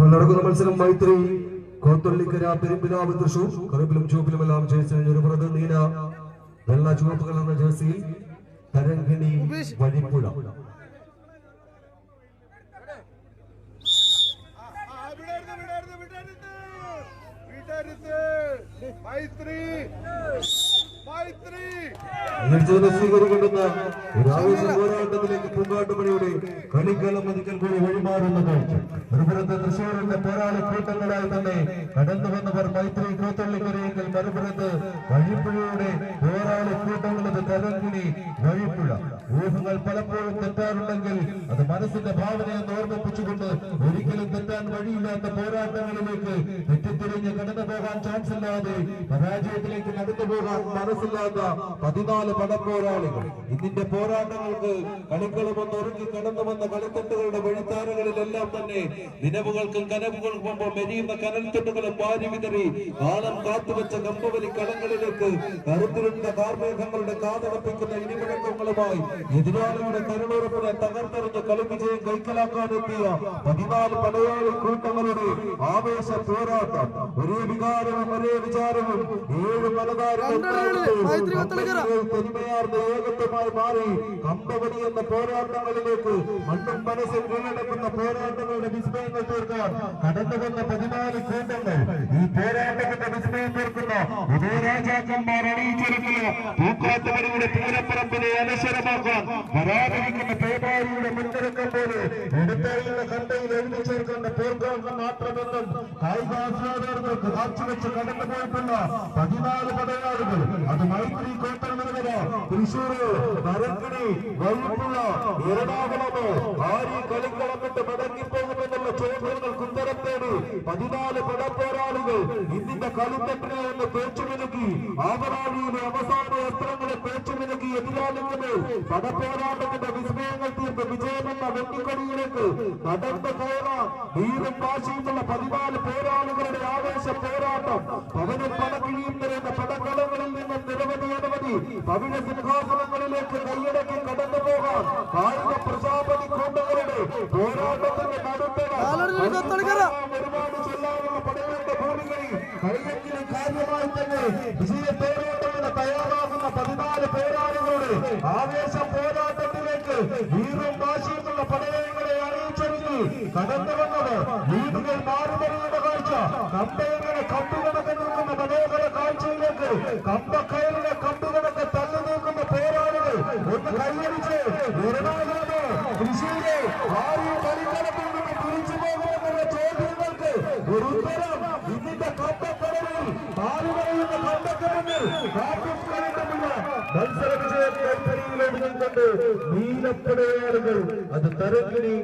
ഇപ്പോൾ നടക്കുന്ന മത്സരം മൈത്രി കോത്തള്ളിക്കര പെരുമ്പിലാവ് തൃശൂർ. കറുപ്പിലും ചുവപ്പിലുമെല്ലാം ജേഴ്സി ഒരു പുറത്ത് നീല വെള്ള ചുവപ്പ് കലർന്ന ജേഴ്സിയിൽ തരങ്കിണി വഴിപ്പുഴ. സ്വീകരിക്കുന്ന പോരാട്ടത്തിലേക്ക് പൂങ്കാട്ടുമണിയുടെ കളിക്കളം മതിക്കൽ കൂടി വഴിമാറുന്ന കാഴ്ച. മറുപുറത്ത് തൃശ്ശൂരിന്റെ പോരാളി കൂട്ടങ്ങളായി തന്നെ കടന്നു വന്നവർ മൈത്രി കോത്തള്ളിക്കരയെങ്കിൽ മറുപുറത്ത് വഴിപ്പുഴയുടെ പോരാളി കൂട്ടങ്ങളത് തരങ്കിണി വഴിപ്പുഴ. ഊഹങ്ങൾ പലപ്പോഴും തെറ്റാറുണ്ടെങ്കിൽ അത് മനസ്സിന്റെ ഭാവനയെന്ന് ഓർമ്മിപ്പിച്ചുകൊണ്ട് ഒരിക്കലും തെറ്റാൻ വഴിയില്ലാത്ത പോരാട്ടങ്ങളിലേക്ക് തെറ്റിത്തിരിഞ്ഞ് കടന്നു പോകാൻ ചാൻസ് ഇല്ലാതെ പരാജയത്തിലേക്ക് കടന്നു പോകാൻ മനസ്സില്ലാത്ത 14 പടപ്പോരാളികൾ. ഇതിന്റെ പോരാട്ടങ്ങൾക്ക് കളിക്കളമൊന്ന് ഒരുക്കി കടന്നു വന്ന കളിത്തട്ടുകളുടെ വഴിത്താരകളിലെല്ലാം തന്നെ നിലവുകൾക്കും കനവുകൾക്കും മുമ്പ് മെരിയുന്ന കനൽത്തൊട്ടുകളും വാരി വിതറി കാലം കാത്തുവെച്ച കമ്പവലി കളങ്ങളിലേക്ക് കറുത്തിരുന്ന കാർമേഘങ്ങളുടെ കാതടപ്പിക്കുന്ന ഇടിമുഴക്കങ്ങളുമായി എതിരാളിയുടെ കരുളുറപ്പിനെ തകർത്തെറിഞ്ഞ് കളിവിജയം കൈക്കലാക്കാനെത്തിയ 14 പടയാളി കൂട്ടങ്ങളുടെ ആവേശ പോരാട്ടം. ഒരേ വികാരവും ഒരേ വിചാരവും 7 മലതാരങ്ങൾ തനിമയാർന്ന ഏകത്വമായി മാറി കമ്പവലി എന്ന പോരാട്ടങ്ങളിലേക്ക് മണ്ണും മനസ്സും കീഴടക്കുന്ന പോരാട്ടങ്ങളുടെ വിസ്മയങ്ങൾ തീർക്കാൻ കടന്നു വന്ന 14 കൂട്ടങ്ങൾ. ഈ പോരാട്ടത്തിന്റെ വിസ്മയം തീർക്കുന്ന ഉദയ രാജാക്കന്മാർ അണിയിച്ചൊരുക്കിയ പൂക്കാട്ടുമണിയുടെ പൂരപ്പറമ്പിനെ അനശ്വരമാക്കാൻ വരാതിരിക്കുന്ന പേമാരിയുടെ മുൻനിരക്കം പോലെ എടുത്തറിയുന്ന കണ്ടയിൽ എഴുതി ചേർക്കേണ്ട പോർക്കാർക്ക് മാത്രമെന്നും കായികാസ്വാദകർക്ക് കാഴ്ചവെച്ച് കടന്നുപോയിട്ടുള്ള 14 പടയാളികൾ. അത് മൈത്രി കോത്തള്ളിക്കര, തൃശൂർ, തരങ്കിണി, വഴിപ്പുഴ, എറണാകുളമോ ആരി കളിക്കളം വിട്ട് മടങ്ങിപ്പോകുമെന്നുള്ള ചോദ്യങ്ങൾക്ക് ഉത്തരം തേടി 14 പടപ്പോരാളികൾ ഇതിന്റെ കളിത്തട്ടിനെ ഒന്ന് പേച്ചുമിനുക്കി ആവറാഴിയിലെ അവസാന അസ്ത്രങ്ങളെ പേച്ചുമിനുക്കി എതിരാളികളെ പടപ്പോരാട്ടത്തിന്റെ വിസ്മയങ്ങൾ തീർത്ത് വിജയമെന്ന വെട്ടിക്കൊടിയിലേക്ക് നടന്നു കയറാൻ വീറും വാശിയുമുള്ള 14 പോരാളികളുടെ ആവേശ പോരാട്ടം. പവനും പടക്കിഴിയും നിറയുന്ന പടക്കളങ്ങളിൽ നിന്നും നിരവധി പവിഴ സിംഹാസനങ്ങളിലേക്ക് കൈയടക്കി കടന്നു പോകാൻ കായിക പ്രജാപതി കൂട്ടങ്ങളുടെ പോരാട്ടത്തിന്റെ ഒരുപാട് ചെല്ലാനുള്ള പടകളുടെ ഭൂമികളിൽ കളിയെങ്കിലും കാര്യമായി തന്നെ വിജയത്തോടെ തയ്യാറാകുന്ന 14 പോരാളികളുടെ ആവേശ പോരാട്ടത്തിലേക്ക് വീറും വാശിയുമുള്ള പടയങ്ങളെ അറിയിച്ചൊരുക്കി കടന്നു വന്നത് വീടുകൾ മാറുമറിയുടെ കാഴ്ച. കമ്പയങ്ങളെ കമ്പുകണക്ക് നിൽക്കുന്ന മനോഹര കാഴ്ചയിലേക്ക് കമ്പക്കയറിനെ കമ്പുകണക്ക് തള്ളി നീക്കുന്ന പോരാളികൾ ഒന്ന് കൈയടിച്ച് എറണാകുളമോ തൃശ്ശൂര് ആരും കളിക്കളത്തിൽ നിന്ന് തിരിച്ചു പോകുമെന്നുള്ള ചോദ്യങ്ങൾക്ക് ഒരു ഉത്തരം ഇതിന്റെ കമ്പക്കടലിൽ മാറുമറിയുന്ന കമ്പക്കടലിൽ കാറ്റും കളിക്കുമില്ല. മത്സര വിജയം കൈത്തറിയിലെടുത്തുകൊണ്ട് നീലപ്പടയാളികൾ അത് തരങ്കിണി